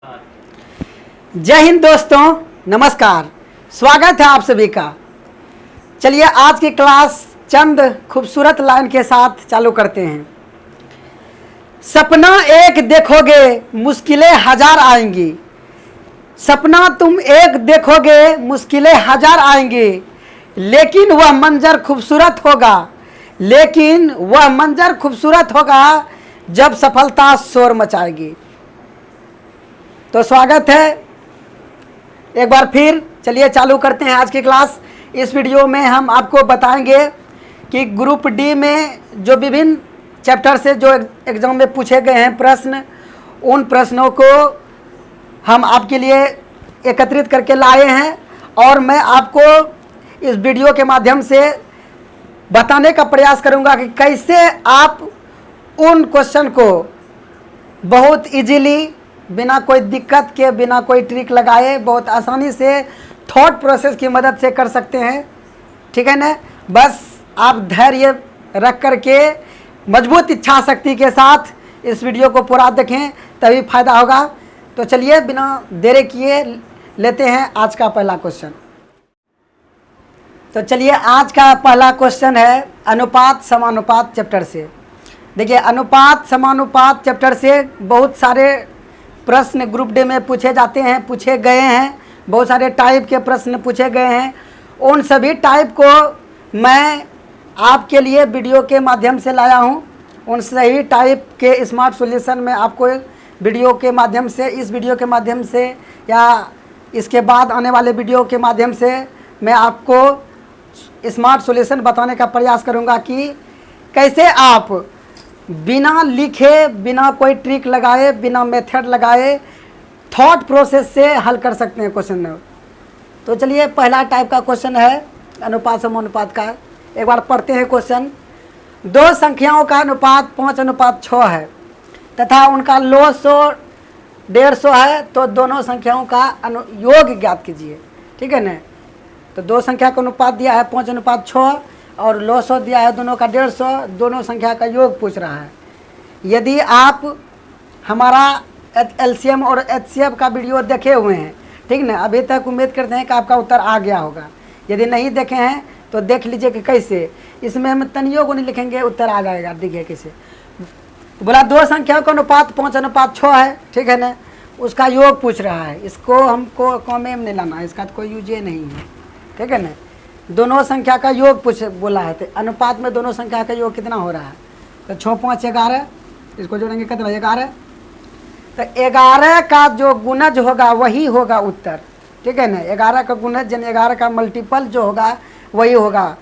जय हिंद दोस्तों, नमस्कार। स्वागत है आप सभी का। चलिए आज की क्लास चंद खूबसूरत लाइन के साथ चालू करते हैं। सपना एक देखोगे मुश्किलें हजार आएंगी। सपना तुम एक देखोगे मुश्किलें हजार आएंगी, लेकिन वह मंजर खूबसूरत होगा। लेकिन वह मंजर खूबसूरत होगा जब सफलता शोर मचाएगी। तो स्वागत है एक बार फिर। चलिए चालू करते हैं आज की क्लास। इस वीडियो में हम आपको बताएंगे कि ग्रुप डी में जो विभिन्न चैप्टर से जो एग्ज़ाम में पूछे गए हैं प्रश्न, उन प्रश्नों को हम आपके लिए एकत्रित करके लाए हैं और मैं आपको इस वीडियो के माध्यम से बताने का प्रयास करूंगा कि कैसे आप उन क्वेश्चन को बहुत इजीली, बिना कोई दिक्कत के, बिना कोई ट्रिक लगाए, बहुत आसानी से थॉट प्रोसेस की मदद से कर सकते हैं। ठीक है ना। बस आप धैर्य रख कर के मजबूत इच्छा शक्ति के साथ इस वीडियो को पूरा देखें, तभी फायदा होगा। तो चलिए बिना देरी किए लेते हैं आज का पहला क्वेश्चन। तो चलिए आज का पहला क्वेश्चन है अनुपात समानुपात चैप्टर से। देखिए, अनुपात समानुपात चैप्टर से बहुत सारे प्रश्न ग्रुप डी में पूछे जाते हैं, पूछे गए हैं। बहुत सारे टाइप के प्रश्न पूछे गए हैं। उन सभी टाइप को मैं आपके लिए वीडियो के माध्यम से लाया हूं। उन सही टाइप के स्मार्ट सॉल्यूशन में आपको वीडियो के माध्यम से, इस वीडियो के माध्यम से या इसके बाद आने वाले वीडियो के माध्यम से मैं आपको स्मार्ट सॉल्यूशन बताने का प्रयास करूंगा कि कैसे आप बिना लिखे, बिना कोई ट्रिक लगाए, बिना मेथड लगाए थॉट प्रोसेस से हल कर सकते हैं क्वेश्चन में। तो चलिए पहला टाइप का क्वेश्चन है अनुपात समानुपात का। एक बार पढ़ते हैं क्वेश्चन। दो संख्याओं का अनुपात 5:6 है तथा उनका लॉग 150 है, तो दोनों संख्याओं का योग ज्ञात कीजिए। ठीक है ना। तो दो संख्या का अनुपात दिया है 5:6 और लॉग दिया है दोनों का 150, दोनों संख्या का योग पूछ रहा है। यदि आप हमारा एलसीएम और एचसीएफ का वीडियो देखे हुए हैं, ठीक ना, अभी तक उम्मीद करते हैं कि आपका उत्तर आ गया होगा। यदि नहीं देखे हैं तो देख लीजिए कि कैसे। इसमें हम तनियों को नहीं लिखेंगे, उत्तर आ जाएगा। देखिए कैसे बोला, दो संख्याओं का अनुपात 5:6 है, ठीक है ना, उसका योग पूछ रहा है। इसको हमको कॉमे में नहीं लाना, इसका तो कोई यूज नहीं है। ठीक है ना। दोनों संख्या का योग पूछ बोला है, तो अनुपात में दोनों संख्या का योग कितना हो रहा है? तो 6 5 11, इसको जोड़ेंगे कितना? 11। तो 11 का जो गुणज होगा वही होगा उत्तर। ठीक है ना। 11 का गुणज यानी 11 का मल्टीपल जो होगा वही होगा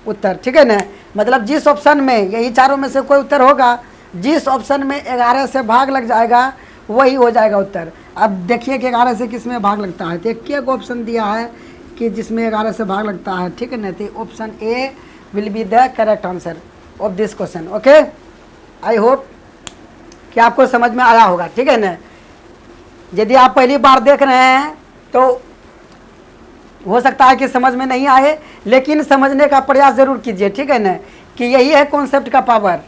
उत्तर। ठीक है ना। मतलब जिस ऑप्शन में, यही चारों में से कोई उत्तर होगा, जिस ऑप्शन में 11 से भाग लग जाएगा वही हो जाएगा उत्तर। अब देखिए कि 11 से किस में भाग लगता है। तो एक ऑप्शन दिया है कि जिसमें 11 से भाग लगता है। ठीक है ना। तो option A will be the correct answer of this question. Okay, I hope कि आपको समझ में आया होगा। ठीक है ना। यदि आप पहली बार देख रहे हैं तो हो सकता है कि समझ में नहीं आए, लेकिन समझने का प्रयास जरूर कीजिए। ठीक है ना। कि यही है कॉन्सेप्ट का पावर।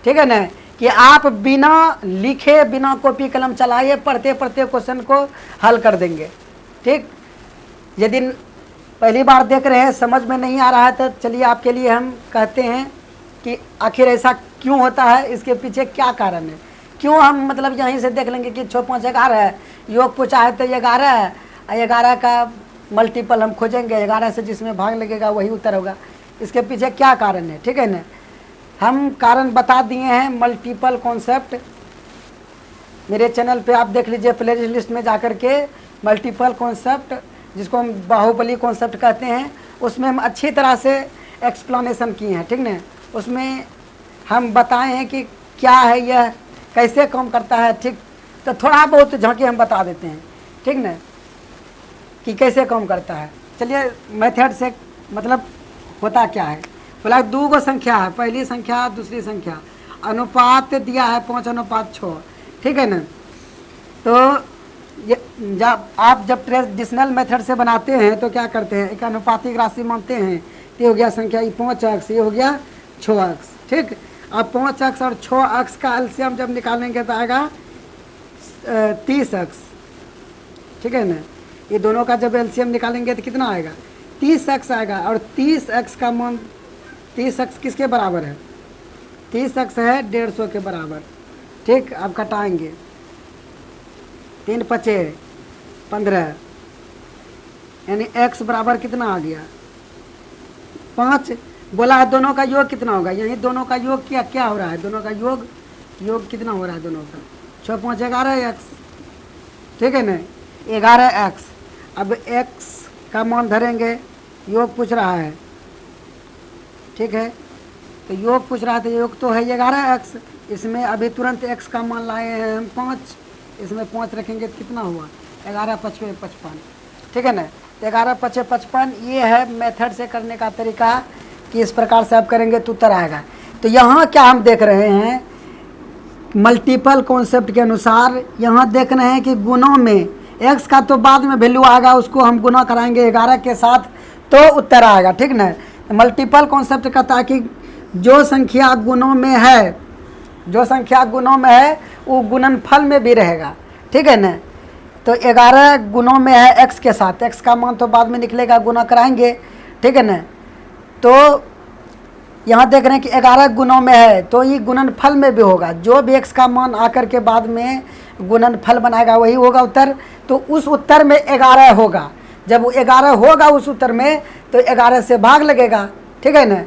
ठीक है ना। कि आप बिना लिखे, बिना कॉपी कलम चलाए, पढ़ते पढ़ते क्वेश्चन को हल कर देंगे। ठीक। यदि पहली बार देख रहे हैं, समझ में नहीं आ रहा है, तो चलिए आपके लिए हम कहते हैं कि आखिर ऐसा क्यों होता है, इसके पीछे क्या कारण है। क्यों हम मतलब यहीं से देख लेंगे कि 6 5 11 है, योग पूछा है तो 11 है, 11 का मल्टीपल हम खोजेंगे, 11 से जिसमें भाग लगेगा वही उत्तर होगा। इसके पीछे क्या कारण है? ठीक है ना। हम कारण बता दिए हैं। मल्टीपल कॉन्सेप्ट मेरे चैनल पे आप देख लीजिए, प्ले लिस्ट में जाकर के मल्टीपल कॉन्सेप्ट, जिसको हम बाहुबली कॉन्सेप्ट कहते हैं, उसमें हम अच्छी तरह से एक्सप्लेनेशन किए हैं। ठीक ना। उसमें हम बताए हैं कि क्या है यह, कैसे काम करता है। ठीक। तो थोड़ा बहुत झांकी हम बता देते हैं। ठीक ना, कि कैसे काम करता है। चलिए मेथड से मतलब होता क्या है। बोला दो गो संख्या है, पहली संख्या दूसरी संख्या, अनुपात दिया है 5:6। ठीक है ना। तो जब आप ट्रेडिशनल मेथड से बनाते हैं तो क्या करते हैं, एक अनुपातिक राशि मानते हैं। ये हो गया संख्या, ये 5 अक्ष, ये हो गया 6 अक्ष। ठीक। अब 5 अक्ष और 6 अक्ष का एलसीएम जब निकालेंगे तो आएगा 30 अक्ष। ठीक है ना। ये दोनों का जब एलसीएम निकालेंगे तो कितना आएगा, 30x आएगा। और 30x का मान, 30x किसके बराबर है, 30x है 150 के बराबर। ठीक, अब घटाएंगे, 3 पचे 15, यानी x बराबर कितना आ गया 5। बोला है दोनों का योग कितना होगा, यही दोनों का योग क्या हो रहा है, दोनों का योग कितना हो रहा है दोनों का, 6 5 11x, ठीक है ना, 11x। अब x का मान धरेंगे, योग पूछ रहा है, ठीक है, तो योग पूछ रहा था, योग तो है 11x, इसमें अभी तुरंत x का मान लाए हैं हम 5, इसमें 5 रखेंगे तो कितना हुआ 11 5 55, ठीक है ना। 11 5 55, ये है मेथड से करने का तरीका कि इस प्रकार से आप करेंगे तो उत्तर आएगा। तो यहाँ क्या हम देख रहे हैं, मल्टीपल कॉन्सेप्ट के अनुसार यहाँ देख रहे हैं कि गुणों में x का तो बाद में वैल्यू आएगा, उसको हम गुना कराएंगे 11 के साथ तो उत्तर आएगा, ठीक ना। मल्टीपल कॉन्सेप्ट कहता है कि जो संख्या गुणों में है, जो संख्या गुणों में है वो गुणनफल में भी रहेगा, ठीक है ना। तो 11 गुणों में है x के साथ, x का मान तो बाद में निकलेगा, गुना कराएंगे, ठीक है ना। तो यहाँ देख रहे हैं कि 11 गुणों में है तो ये गुणनफल में भी होगा, जो भी x का मान आकर के बाद में गुणनफल बनाएगा वही होगा उत्तर। तो उस उत्तर में 11 होगा, जब वो 11 होगा उस उत्तर में तो 11 से भाग लगेगा, ठीक है ना।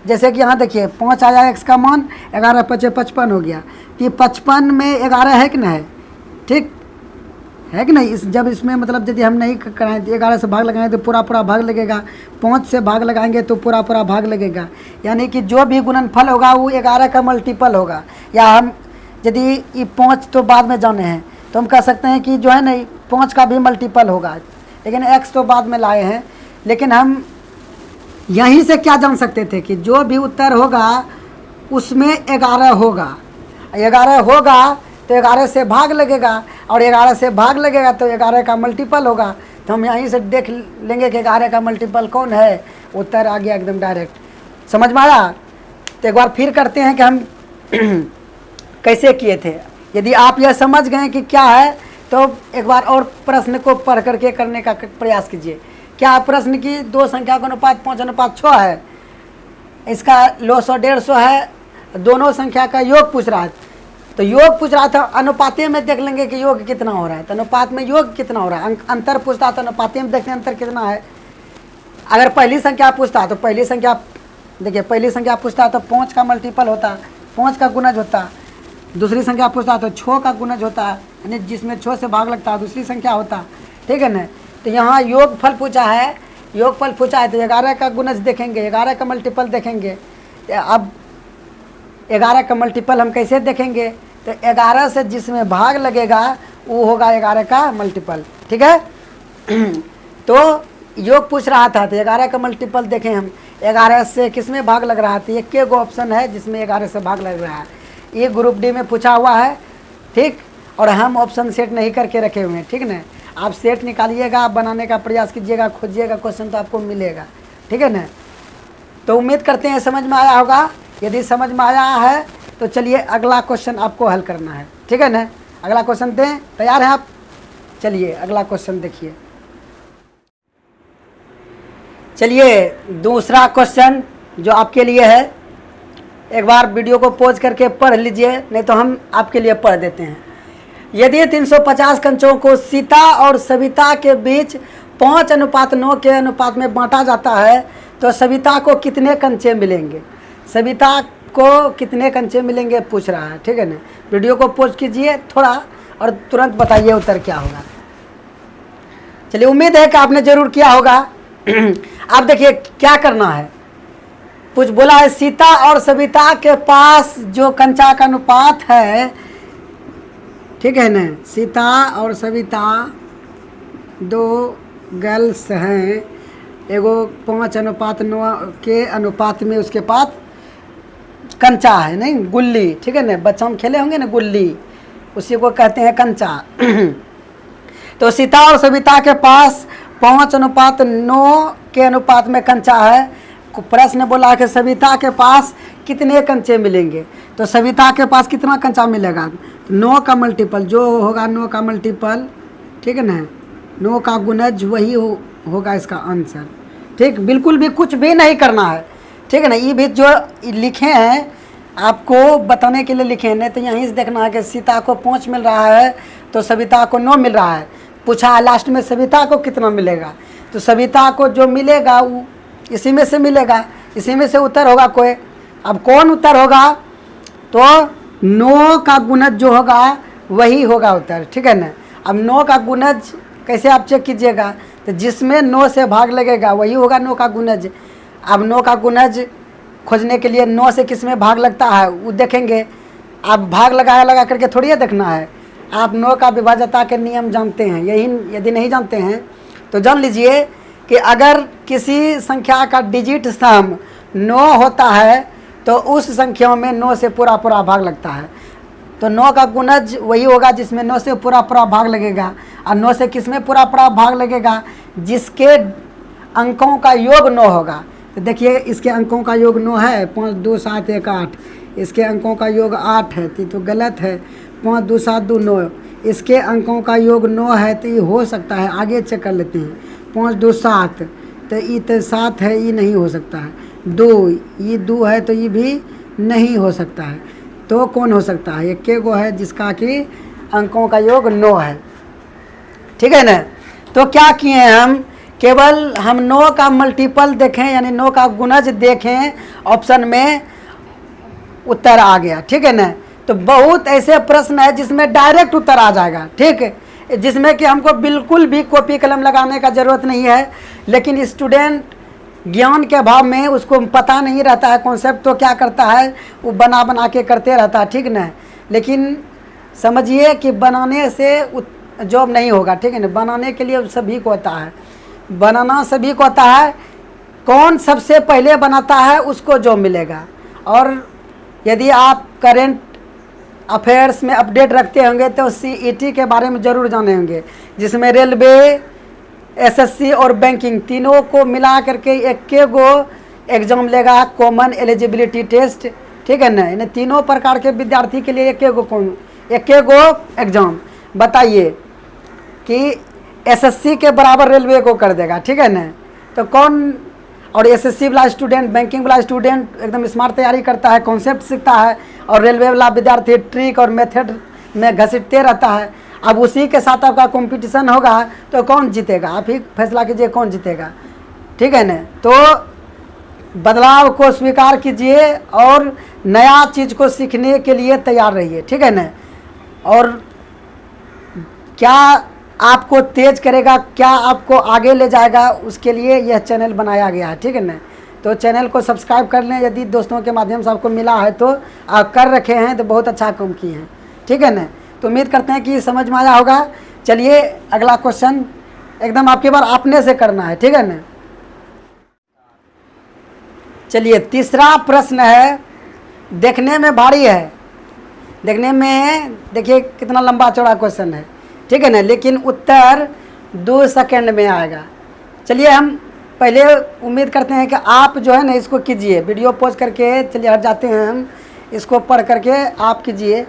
जैसे कि यहाँ देखिए 5 आया x का मान, 11 5 55 हो गया, कि 55 में 11 है कि नहीं है, ठीक है कि नहीं। जब इसमें मतलब यदि हम नहीं कराएं तो 11 से भाग लगाएंगे तो पूरा पूरा भाग लगेगा, 5 से भाग लगाएंगे तो पूरा पूरा भाग लगेगा, यानी कि जो भी गुणनफल होगा वो 11 का मल्टीपल होगा। या हम यदि ये 5 तो बाद में जाने हैं तो हम कह सकते हैं कि जो है नहीं 5 का भी मल्टीपल होगा, लेकिन x तो बाद में लाए हैं। लेकिन हम यहीं से क्या जान सकते थे कि जो भी उत्तर होगा उसमें 11 होगा, 11 होगा तो 11 से भाग लगेगा, और 11 से भाग लगेगा तो 11 का मल्टीपल होगा। तो हम यहीं से देख लेंगे कि 11 का मल्टीपल कौन है, उत्तर आ गया एकदम डायरेक्ट। समझ में आया। तो एक बार फिर करते हैं कि हम कैसे किए थे। यदि आप यह समझ गए कि क्या है तो एक बार और प्रश्न को पढ़ करके करने का प्रयास कीजिए। क्या प्रश्न की 2 संख्या का अनुपात 5:6 है, इसका लॉस 150 है, दोनों संख्या का योग पूछ रहा है। तो योग पूछ रहा था, अनुपाते में देख लेंगे कि योग कितना हो रहा है, तो अनुपात में योग कितना हो रहा है। अंतर पूछता तो अनुपाते में देखते हैं अंतर कितना है। अगर पहली संख्या पूछता तो पहली संख्या देखिए, पहली संख्या पूछता तो 5 का मल्टीपल होता, 5 का गुणज होता। दूसरी संख्या पूछता तो 6 का गुणज होता, यानी जिसमें 6 से भाग लगता है दूसरी संख्या होता, ठीक है ना। तो यहाँ योगफल पूछा है, योगफल पूछा है तो 11 का गुणज देखेंगे, 11 का मल्टीपल देखेंगे। अब 11 का मल्टीपल हम कैसे देखेंगे, तो 11 से जिसमें भाग लगेगा वो होगा 11 का मल्टीपल, ठीक है। तो योग पूछ रहा था तो 11 का मल्टीपल देखें हम, 11 से किस में भाग लग रहा है, तो एक के गो ऑप्शन है जिसमें 11 से भाग लग रहा है, ये ग्रुप डी में पूछा हुआ है, ठीक। और हम ऑप्शन सेट नहीं करके रखे हुए हैं, ठीक ना। आप सेट निकालिएगा, आप बनाने का प्रयास कीजिएगा, खोजिएगा क्वेश्चन तो आपको मिलेगा, ठीक है ना। तो उम्मीद करते हैं समझ में आया होगा। यदि समझ में आया है तो चलिए अगला क्वेश्चन आपको हल करना है, ठीक है ना। अगला क्वेश्चन दें, तैयार हैं आप? चलिए अगला क्वेश्चन देखिए। चलिए दूसरा क्वेश्चन जो आपके लिए है, एक बार वीडियो को पॉज करके पढ़ लीजिए, नहीं तो हम आपके लिए पढ़ देते हैं। यदि 350 कंचों को सीता और सविता के बीच 5:9 के अनुपात में बांटा जाता है तो सविता को कितने कंचे मिलेंगे, सविता को कितने कंचे मिलेंगे पूछ रहा है, ठीक है ना। वीडियो को पॉज कीजिए थोड़ा और तुरंत बताइए उत्तर क्या होगा। चलिए उम्मीद है कि आपने जरूर किया होगा। अब देखिए क्या करना है, कुछ बोला है सीता और सविता के पास जो कंचा का अनुपात है, ठीक है ना। सीता और सविता 2 गर्ल्स हैं, एगो 5:9 के अनुपात में उसके पास कंचा है, नहीं गुल्ली, ठीक है ना। बच्चा हम खेले होंगे ना गुल्ली, उसी को कहते हैं कंचा। तो सीता और सविता के पास 5:9 के अनुपात में कंचा है। प्रश्न बोला कि सविता के पास कितने कंचे मिलेंगे, तो सविता के पास कितना कंचा मिलेगा, 9 का मल्टीपल जो होगा 9 का मल्टीपल, ठीक है ना, 9 का गुणज वही होगा इसका आंसर। ठीक, बिल्कुल भी कुछ भी नहीं करना है। ठीक है ना, ये भी जो लिखे हैं आपको बताने के लिए लिखे हैं, नहीं तो यहीं से देखना है कि सीता को 5 मिल रहा है तो सविता को 9 मिल रहा है। पूछा है लास्ट में सविता को कितना मिलेगा, तो सविता को जो मिलेगा वो इसी में से मिलेगा, इसी में से उत्तर होगा कोई। अब कौन उत्तर होगा, तो 9 का गुणज जो होगा वही होगा उत्तर। ठीक है ना। अब 9 का गुणज कैसे आप चेक कीजिएगा, तो जिसमें 9 से भाग लगेगा वही होगा 9 का गुणज। अब 9 का गुणज खोजने के लिए 9 से किस में भाग लगता है वो देखेंगे। आप भाग लगा करके थोड़ी देखना है, आप 9 का विभाज्यता के नियम जानते हैं। यही यदि नहीं जानते हैं तो जान लीजिए कि अगर किसी संख्या का डिजिट सम 9 होता है तो उस संख्या में 9 से पूरा भाग लगता है। तो 9 का गुणज वही होगा जिसमें 9 से पूरा भाग लगेगा। और 9 से किस में पूरा भाग लगेगा, जिसके अंकों का योग 9 होगा। तो देखिए इसके अंकों का योग 9 है, 5 2 7 1 8। इसके अंकों का योग 8 है तो गलत है, 5 2 7 2 9। इसके अंकों का योग 9 है तो ये हो सकता है, आगे चेक कर लेते हैं। 5 2 7 तो ये तो 7 है, ये नहीं हो सकता है। 2 ये 2 है तो ये भी नहीं हो सकता है। तो कौन हो सकता है, एक गो है जिसका कि अंकों का योग 9 है। ठीक है ना। तो क्या किए हम, केवल हम 9 का मल्टीपल देखें यानी 9 का गुणज देखें, ऑप्शन में उत्तर आ गया। ठीक है ना। तो बहुत ऐसे प्रश्न है जिसमें डायरेक्ट उत्तर आ जाएगा। ठीक है, जिसमें कि हमको बिल्कुल भी कॉपी कलम लगाने का ज़रूरत नहीं है। लेकिन स्टूडेंट ज्ञान के अभाव में उसको पता नहीं रहता है कॉन्सेप्ट, तो क्या करता है वो बना के करते रहता है। ठीक ना। लेकिन समझिए कि बनाने से जॉब नहीं होगा। ठीक है ना। बनाने के लिए सभी को होता है, बनाना सभी को आता है। कौन सबसे पहले बनाता है उसको जॉब मिलेगा। और यदि आप करेंट अफेयर्स में अपडेट रखते होंगे तो CET के बारे में ज़रूर जाने होंगे, जिसमें रेलवे, SSC और बैंकिंग तीनों को मिला करके एक गो एग्ज़ाम लेगा, कॉमन एलिजिबिलिटी टेस्ट। ठीक है ना। इन तीनों प्रकार के विद्यार्थी के लिए एक गो एग्ज़ाम। बताइए कि SSC के बराबर रेलवे को कर देगा। ठीक है ना। तो कौन, और SSC वाला स्टूडेंट, बैंकिंग वाला स्टूडेंट एकदम स्मार्ट तैयारी करता है, कॉन्सेप्ट सीखता है, और रेलवे वाला विद्यार्थी ट्रिक और मेथड में घसीटते रहता है। अब उसी के साथ आपका कंपटीशन होगा तो कौन जीतेगा, आप ही फैसला कीजिए कौन जीतेगा। ठीक है ना। तो बदलाव को स्वीकार कीजिए और नया चीज़ को सीखने के लिए तैयार रहिए। ठीक है ना। और क्या आपको तेज करेगा, क्या आपको आगे ले जाएगा, उसके लिए यह चैनल बनाया गया है। ठीक है ना। तो चैनल को सब्सक्राइब कर लें, यदि दोस्तों के माध्यम से आपको मिला है तो आप कर रखे हैं तो बहुत अच्छा काम किए हैं। ठीक है ना। तो उम्मीद करते हैं कि समझ में आया होगा। चलिए अगला क्वेश्चन एकदम आपके बार आपने से करना है। ठीक है ना। चलिए तीसरा प्रश्न है, देखने में भारी है, देखने में देखिए कितना लंबा चौड़ा क्वेश्चन है। ठीक है ना। लेकिन उत्तर 2 सेकंड में आएगा। चलिए हम पहले उम्मीद करते हैं कि आप जो है ना इसको कीजिए, वीडियो पॉज करके चलिए हट जाते हैं, हम इसको पढ़ करके आप कीजिए।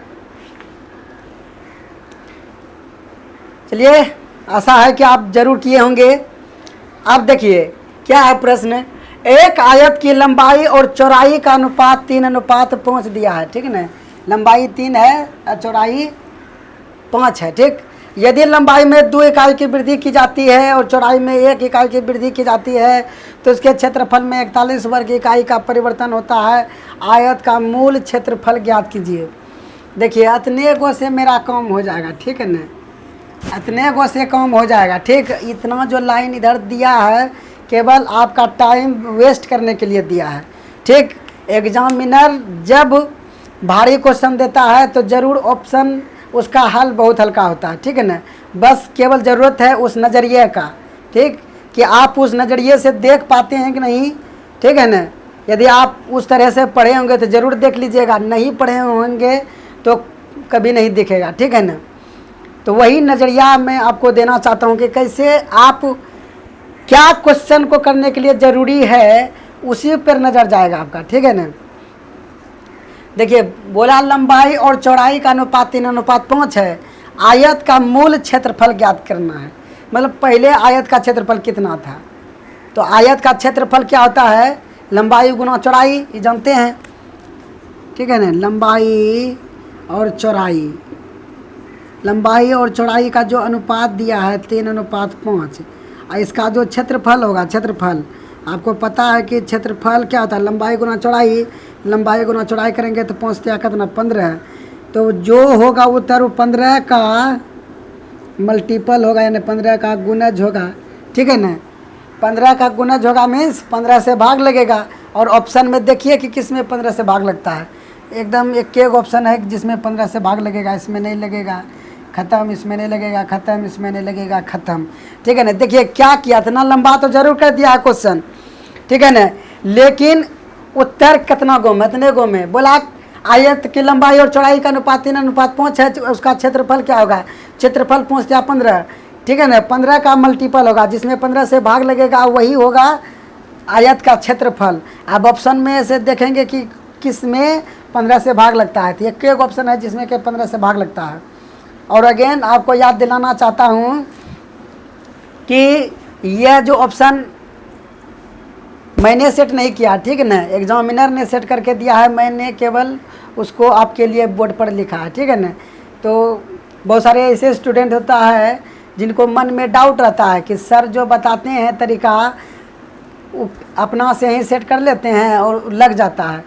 चलिए आशा है कि आप जरूर किए होंगे। आप देखिए क्या है प्रश्न, एक आयत की लंबाई और चौड़ाई का अनुपात 3:5 दिया है। ठीक है ना। लंबाई 3 है और चौड़ाई 5 है। ठीक, यदि लंबाई में 2 इकाई की वृद्धि की जाती है और चौड़ाई में 1 इकाई की वृद्धि की जाती है तो इसके क्षेत्रफल में 41 वर्ग इकाई का परिवर्तन होता है। आयत का मूल क्षेत्रफल ज्ञात कीजिए। देखिए इतने गो से मेरा काम हो जाएगा। ठीक है ना। इतने गो से काम हो जाएगा। ठीक, इतना जो लाइन इधर दिया है केवल आपका टाइम वेस्ट करने के लिए दिया है। ठीक, एग्जामिनर जब भारी क्वेश्चन देता है तो ज़रूर ऑप्शन उसका हल बहुत हल्का होता है। ठीक है ना। बस केवल ज़रूरत है उस नज़रिए का। ठीक, कि आप उस नज़रिए से देख पाते हैं कि नहीं। ठीक है ना। यदि आप उस तरह से पढ़े होंगे तो ज़रूर देख लीजिएगा, नहीं पढ़े होंगे तो कभी नहीं दिखेगा। ठीक है ना। तो वही नज़रिया मैं आपको देना चाहता हूँ कि कैसे आप क्या क्वेश्चन को करने के लिए ज़रूरी है उसी पर नज़र जाएगा आपका। ठीक है ना। देखिए बोला लंबाई और चौड़ाई का अनुपात 3:5 है। आयत का मूल क्षेत्रफल ज्ञात करना है। मतलब पहले आयत का क्षेत्रफल कितना था। तो आयत का क्षेत्रफल क्या होता है, लंबाई गुना चौड़ाई, ये जानते हैं, ठीक है ना। लंबाई और चौड़ाई, लंबाई और चौड़ाई का जो अनुपात दिया है 3:5, और इसका जो क्षेत्रफल होगा, क्षेत्रफल आपको पता है कि क्षेत्रफल क्या होता है, लंबाई गुना चौड़ाई, लंबाई गुना चौड़ाई करेंगे तो 5 कितना 15। तो जो होगा उत्तर वो 15 का मल्टीपल होगा, यानी 15 का गुणज होगा, ठीक है ना। 15 का गुणज होगा मीन्स 15 से भाग लगेगा। और ऑप्शन में देखिए कि किस में 15 से भाग लगता है, एकदम एक ऑप्शन है जिसमें 15 से भाग लगेगा, इसमें नहीं लगेगा, ख़त्म, इसमें नहीं लगेगा, ख़त्म, इसमें नहीं लगेगा, ख़त्म, ठीक है ना। देखिए क्या किया, इतना लंबा तो जरूर कर दिया है क्वेश्चन, ठीक है ना, लेकिन उत्तर कितना गो में, इतने गो में बोला आयत की लंबाई और चौड़ाई का अनुपात 3:5 है, उसका क्षेत्रफल क्या होगा, क्षेत्रफल 5 या 15, ठीक है ना। 15 का मल्टीपल होगा, जिसमें 15 से भाग लगेगा वही होगा आयत का क्षेत्रफल। अब ऑप्शन में से देखेंगे कि किस में 15 से भाग लगता है, तो एक ऑप्शन है जिसमें कि 15 से भाग लगता है। और अगेन आपको याद दिलाना चाहता हूँ कि यह जो ऑप्शन मैंने सेट नहीं किया, ठीक है ना, एग्जामिनर ने सेट करके दिया है, मैंने केवल उसको आपके लिए बोर्ड पर लिखा है, ठीक है ना। तो बहुत सारे ऐसे स्टूडेंट होता है जिनको मन में डाउट रहता है कि सर जो बताते हैं तरीका अपना से ही सेट कर लेते हैं और लग जाता है।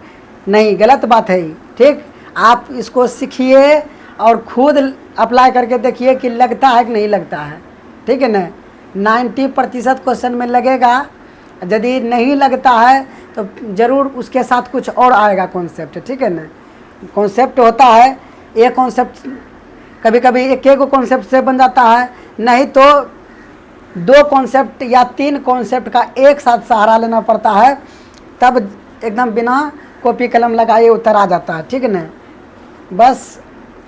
नहीं, गलत बात है, ठीक। आप इसको सीखिए और खुद अप्लाई करके देखिए कि लगता है कि नहीं लगता है, ठीक है ना। 90% क्वेश्चन में लगेगा, यदि नहीं लगता है तो ज़रूर उसके साथ कुछ और आएगा कॉन्सेप्ट, ठीक है ना। कॉन्सेप्ट होता है, एक कॉन्सेप्ट कभी कभी एक कॉन्सेप्ट से बन जाता है, नहीं तो 2 कॉन्सेप्ट या 3 कॉन्सेप्ट का एक साथ सहारा लेना पड़ता है, तब एकदम बिना कॉपी कलम लगाए उत्तर आ जाता है, ठीक है ना। बस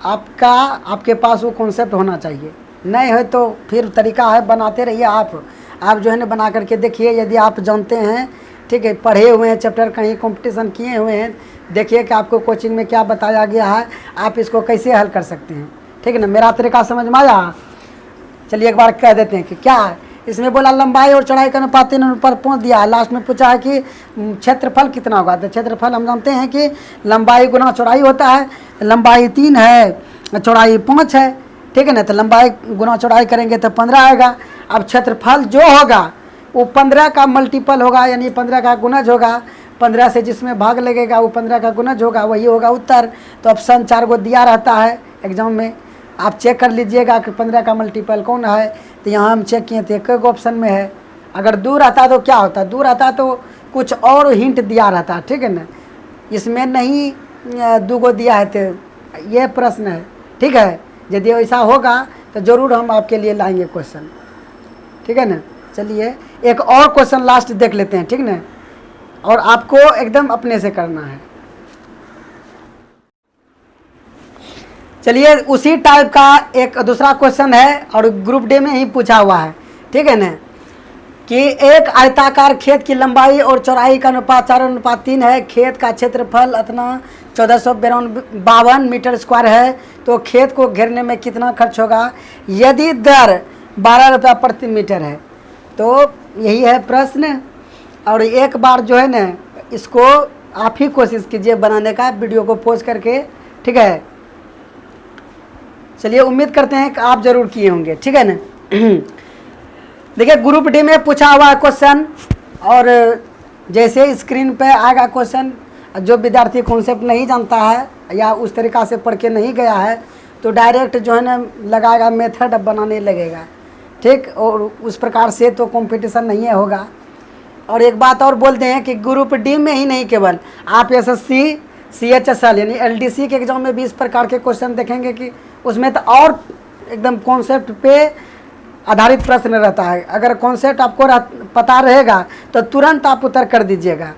आपके पास वो कॉन्सेप्ट होना चाहिए, नहीं है तो फिर तरीका है, बनाते रहिए आप जो है ना बना करके देखिए। यदि आप जानते हैं, ठीक है, पढ़े हुए हैं चैप्टर, कहीं कंपटीशन किए हुए हैं, देखिए कि आपको कोचिंग में क्या बताया गया है, आप इसको कैसे हल कर सकते हैं, ठीक है ना। मेरा तरीका समझ में आया। चलिए एक बार कह देते हैं कि क्या है इसमें। बोला लंबाई और चौड़ाई का अनुपात 3:5 दिया है, लास्ट में पूछा है कि क्षेत्रफल कितना होगा। तो क्षेत्रफल हम जानते हैं कि लंबाई गुना चौड़ाई होता है, लंबाई 3 है, चौड़ाई 5 है, ठीक है ना। तो लंबाई गुना चौड़ाई करेंगे तो 15 आएगा। अब क्षेत्रफल जो होगा वो 15 का मल्टीपल होगा, यानी 15 का गुणज होगा, 15 से जिसमें भाग लगेगा वो 15 का गुणज होगा, वही होगा उत्तर। तो ऑप्शन 4 को दिया रहता है एग्जाम में, आप चेक कर लीजिएगा कि 15 का मल्टीपल कौन है। तो यहाँ हम चेक किए थे, एक ऑप्शन में है। अगर दूर आता तो क्या होता, दूर आता तो कुछ और हिंट दिया रहता, ठीक है ना। इसमें नहीं 2 को दिया है, तो ये प्रश्न है, ठीक है। यदि ऐसा होगा तो ज़रूर हम आपके लिए लाएंगे क्वेश्चन, ठीक है ना। चलिए एक और क्वेश्चन लास्ट देख लेते हैं, ठीक ना, और आपको एकदम अपने से करना है। चलिए उसी टाइप का एक दूसरा क्वेश्चन है और ग्रुप डी में ही पूछा हुआ है, ठीक है ना, कि एक आयताकार खेत की लंबाई और चौड़ाई का अनुपात 4:3 है, खेत का क्षेत्रफल इतना 1452 मीटर स्क्वायर है, तो खेत को घेरने में कितना खर्च होगा यदि दर 12 रुपया प्रति मीटर है। तो यही है प्रश्न। और एक बार जो है ना इसको आप ही कोशिश कीजिए बनाने का, वीडियो को पोस्ट करके, ठीक है। चलिए उम्मीद करते हैं कि आप जरूर किए होंगे, ठीक है ना। देखिए ग्रुप डी में पूछा हुआ क्वेश्चन, और जैसे स्क्रीन पे आएगा क्वेश्चन, जो विद्यार्थी कॉन्सेप्ट नहीं जानता है या उस तरीक़ा से पढ़ के नहीं गया है तो डायरेक्ट जो है ना लगाएगा, मेथड बनाने लगेगा, ठीक। और उस प्रकार से तो कंपटीशन नहीं होगा। और एक बात और बोलते हैं कि ग्रुप डी में ही नहीं, केवल आप एसएससी CHSL यानी LDC के एग्जाम में भी इस प्रकार के क्वेश्चन देखेंगे कि उसमें तो और एकदम कॉन्सेप्ट पे आधारित प्रश्न रहता है। अगर कॉन्सेप्ट आपको पता रहेगा तो तुरंत आप उत्तर कर दीजिएगा।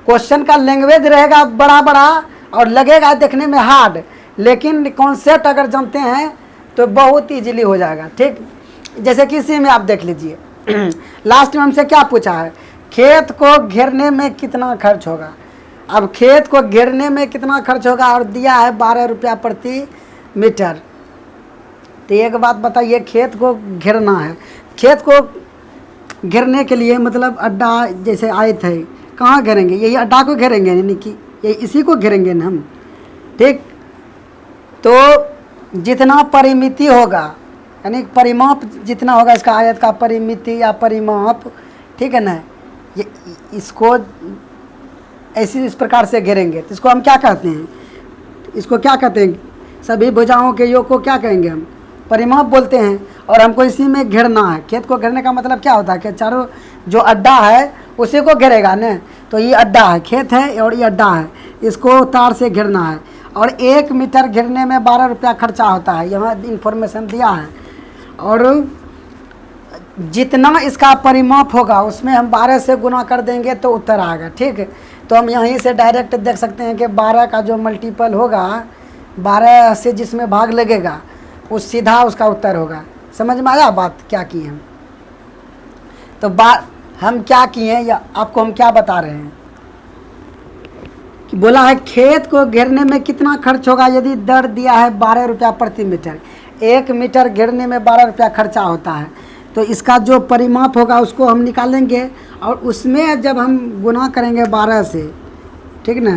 क्वेश्चन का लैंग्वेज रहेगा बड़ा बड़ा और लगेगा देखने में हार्ड, लेकिन कॉन्सेप्ट अगर जानते हैं तो बहुत ईजिली हो जाएगा, ठीक। जैसे कि इसी में आप देख लीजिए लास्ट में हमसे क्या पूछा है, खेत को घेरने में कितना खर्च होगा। अब खेत को घेरने में कितना खर्च होगा और दिया है 12 रुपया प्रति मीटर। तो एक बात बताइए, खेत को घेरना है, खेत को घेरने के लिए मतलब अड्डा जैसे आए थे, कहाँ घेरेंगे? यही अड्डा को घेरेंगे, यानी कि ये इसी को घेरेंगे ना हम, ठीक। तो जितना परिमिति होगा, यानी परिमाप जितना होगा इसका, आयत का परिमिति या परिमाप, ठीक है ना, ये इसको ऐसी इस प्रकार से घेरेंगे तो इसको हम क्या कहते हैं? इसको क्या कहते हैं? सभी भुजाओं के योग को क्या कहेंगे हम? परिमाप बोलते हैं। और हमको इसी में घेरना है। खेत को घेरने का मतलब क्या होता है कि चारों जो अड्डा है उसी को घेरेगा न। तो ये अड्डा है, खेत है और ये अड्डा है, इसको तार से घेरना है। और 1 मीटर घेरने में 12 रुपया खर्चा होता है, यहाँ इन्फॉर्मेशन दिया है। और जितना इसका परिमाप होगा उसमें हम 12 से गुना कर देंगे तो उत्तर आएगा, ठीक है। तो हम यहीं से डायरेक्ट देख सकते हैं कि 12 का जो मल्टीपल होगा, 12 से जिसमें भाग लगेगा उस सीधा उसका उत्तर होगा। समझ में आया बात क्या की हम? तो हम क्या किए या आपको हम क्या बता रहे हैं कि बोला है खेत को घेरने में कितना खर्च होगा यदि दर दिया है 12 रुपया प्रति मीटर। 1 मीटर घेरने में 12 रुपया खर्चा होता है। तो इसका जो परिमाप होगा उसको हम निकालेंगे और उसमें जब हम गुना करेंगे 12 से, ठीक ना,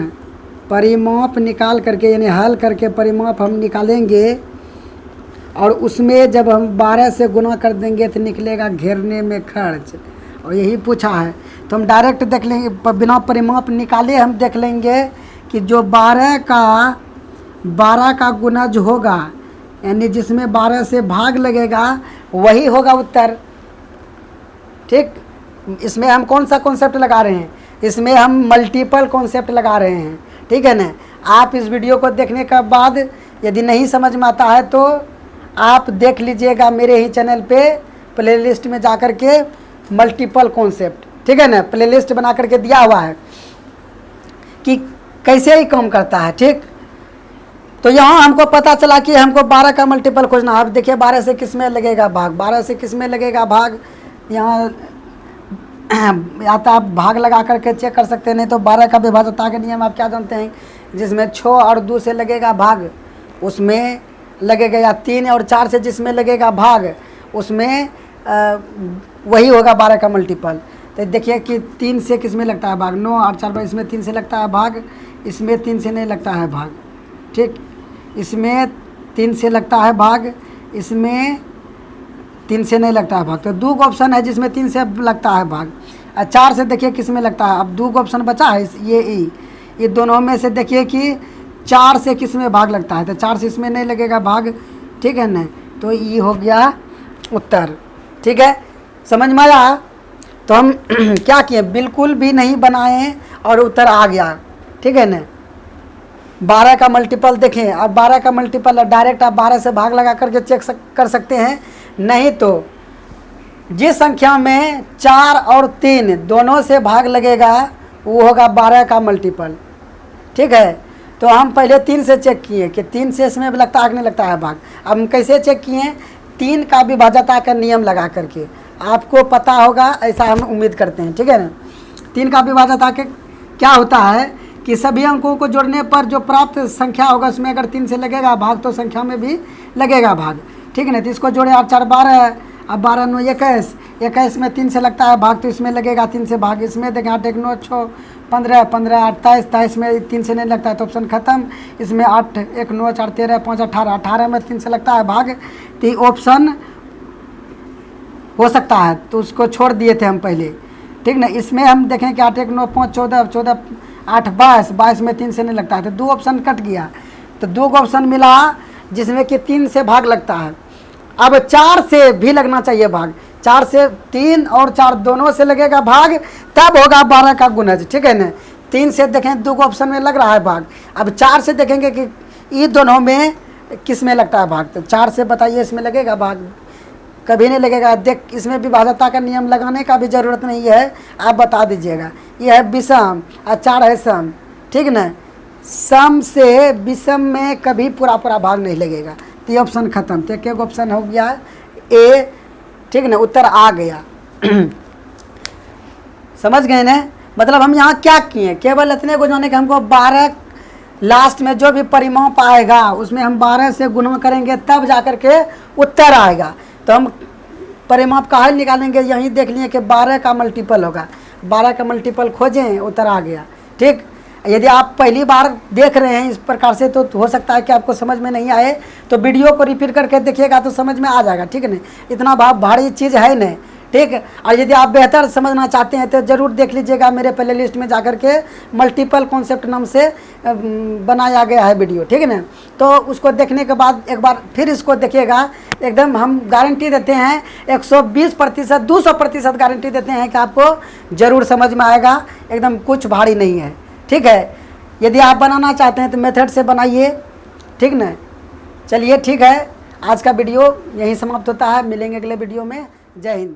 परिमाप निकाल करके यानी हल करके परिमाप हम निकालेंगे और उसमें जब हम 12 से गुना कर देंगे तो निकलेगा घेरने में खर्च। और यही पूछा है तो हम डायरेक्ट देख लेंगे, बिना परिमाप निकाले हम देख लेंगे कि जो 12 का गुणज होगा यानी जिसमें 12 से भाग लगेगा वही होगा उत्तर, ठीक। इसमें हम कौन सा कॉन्सेप्ट लगा रहे हैं? इसमें हम मल्टीपल कॉन्सेप्ट लगा रहे हैं, ठीक है ना। आप इस वीडियो को देखने के बाद यदि नहीं समझ में आता है तो आप देख लीजिएगा मेरे ही चैनल पे प्लेलिस्ट में जा कर के मल्टीपल कॉन्सेप्ट, ठीक है ना, प्लेलिस्ट बना करके दिया हुआ है कि कैसे ही काम करता है, ठीक। तो यहाँ हमको पता चला कि हमको 12 का मल्टीपल खोजना है। अब देखिए 12 से किस में लगेगा भाग, 12 से किस में लगेगा भाग, यहाँ या तो आप भाग लगा करके चेक कर सकते हैं, नहीं तो 12 का विभाज्यता के नियम आप क्या जानते हैं, जिसमें 6 और 2 से लगेगा भाग उसमें लगेगा, या 3 और 4 से जिसमें लगेगा भाग उसमें वही होगा 12 का मल्टीपल। तो देखिए कि 3 से किस में लगता है भाग, 9 और 4 पर इसमें 3 से लगता है भाग, इसमें 3 से नहीं लगता है भाग, ठीक। इसमें 3 से लगता है भाग, इसमें 3 से नहीं लगता है भाग। तो 2 ऑप्शन है जिसमें 3 से लगता है भाग। 4 से देखिए किस में लगता है। अब 2 ऑप्शन बचा है, ये दोनों में से देखिए कि 4 से किस में भाग लगता है। तो 4 से इसमें नहीं लगेगा भाग, ठीक है ना। तो ये हो गया उत्तर, ठीक है। समझ में आया? तो हम क्या किए, बिल्कुल भी नहीं बनाए और उत्तर आ गया, ठीक है ना। 12 का मल्टीपल देखें, अब 12 का मल्टीपल डायरेक्ट आप 12 से भाग लगा करके चेक कर सकते हैं, नहीं तो जिस संख्या में 4 और 3 दोनों से भाग लगेगा वो होगा 12 का मल्टीपल, ठीक है। तो हम पहले 3 से चेक किए कि 3 से इसमें लगता है कि नहीं लगता है भाग। अब हम कैसे चेक किए, 3 का विभाज्यता का नियम लगा करके। आपको पता होगा ऐसा हम उम्मीद करते हैं, ठीक है ना। 3 का विभाज्यता के क्या होता है कि सभी अंकों को जोड़ने पर जो प्राप्त संख्या होगा उसमें अगर 3 से लगेगा भाग तो संख्या में भी लगेगा भाग, ठीक है ना। तो इसको जोड़े 8 4 12, अब 12 9 21, 21 में 3 से लगता है भाग तो इसमें लगेगा 3 से भाग। इसमें देखें 8 1 9 6 15 15 8 23, 23 में 3 से नहीं लगता है तो ऑप्शन खत्म। इसमें 8 1 9 4 13 5 18, 18 में 3 से लगता है भाग तो ऑप्शन हो सकता है, तो उसको छोड़ दिए थे हम पहले, ठीक ना। इसमें हम देखें कि 8 1 9 5 14 14 8 22, 22 में 3 से नहीं लगता है तो 2 ऑप्शन कट गया। तो 2 ऑप्शन मिला जिसमें कि 3 से भाग लगता है। अब 4 से भी लगना चाहिए भाग, 4 से 3 और 4 दोनों से लगेगा भाग तब होगा 12 का गुणज, ठीक है ना। 3 से देखें 2 ऑप्शन में लग रहा है भाग। अब 4 से देखेंगे कि ये दोनों में किस में लगता है भाग, तो 4 से बताइए इसमें लगेगा भाग, कभी नहीं लगेगा। देख इसमें विभाज्यता का नियम लगाने का भी ज़रूरत नहीं है, आप बता दीजिएगा। ये है विषम और 4 है सम, ठीक ना। सम से विषम में कभी पूरा भाग नहीं लगेगा तो ये ऑप्शन खत्म। तो एक ऑप्शन हो गया ए, ठीक ना, उत्तर आ गया। समझ गए ना। मतलब हम यहाँ क्या किए, केवल इतने को जाने कि हमको लास्ट में जो भी परिमाप आएगा उसमें हम 12 से गुणा करेंगे तब जाकर के उत्तर आएगा। तो हम परिमाप का हल निकालेंगे, यहीं देख लिए कि 12 का मल्टीपल होगा, 12 का मल्टीपल खोजें, उत्तर आ गया। ठीक, यदि आप पहली बार देख रहे हैं इस प्रकार से तो हो सकता है कि आपको समझ में नहीं आए, तो वीडियो को रिपीट करके देखिएगा तो समझ में आ जाएगा। ठीक है, नहीं इतना भारी चीज़ है नहीं। ठीक, और यदि आप बेहतर समझना चाहते हैं तो ज़रूर देख लीजिएगा मेरे प्ले लिस्ट में जाकर के मल्टीपल कॉन्सेप्ट नाम से बनाया गया है वीडियो। ठीक है ना, तो उसको देखने के बाद एक बार फिर इसको देखिएगा, एकदम हम गारंटी देते हैं 120%, 200% गारंटी देते हैं कि आपको ज़रूर समझ में आएगा, एकदम कुछ भारी नहीं है। ठीक है, यदि आप बनाना चाहते हैं तो मेथड से बनाइए। ठीक ना, चलिए ठीक है, आज का वीडियो यहीं समाप्त होता है, मिलेंगे अगले वीडियो में। जय हिंद।